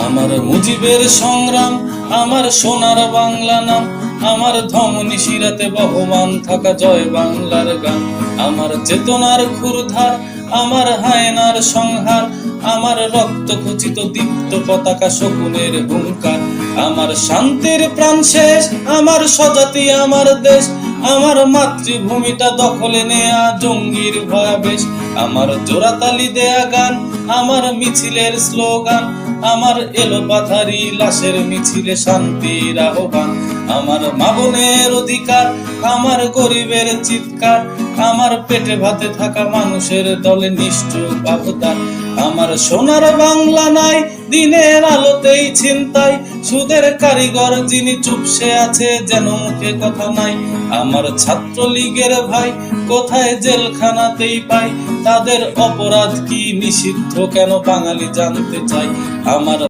আমার মুজিবের সংগ্রাম, আমার সোনার বাংলা নাম, আমার ধমনী শিরাতে বহমান থাকা জয় বাংলার গান। আমার চেতনার ক্ষুরধার, আমার হায়নার সংহার, আমার রক্ত খচিত দীপ্ত পতাকা শকুনের হুঙ্কার। আমার শান্তির প্রাণ শেষ, আমার স্বজাতি আমার দেশ, আমার মাতৃভূমিটা দখলে নেয়া জঙ্গির ভয়াবেশ। আমার জোড়াতালি দেয়া গান, আমার মিছিলের স্লোগান, আমার এলো পাথারি লাশের মিছিলে শান্তির আহ্বান। আমার মা বোনের অধিকার, আমার গরিবের চিৎকার, আমার পেটে ভাতে থাকা মানুষের দলে নিষ্ঠুর আবদার। আমার সোনার বাংলা নাই দিনের আলোতেই ছিনতাই, সুদের কারিগর যিনি চুপসে আছে যেন মুখে কথা নাই। আমার ছাত্রলীগের ভাই কোথায় জেলখানাতেই পাই, তাদের অপরাধ কি নিষিদ্ধ কেন বাঙালি জানতে চাই। আমার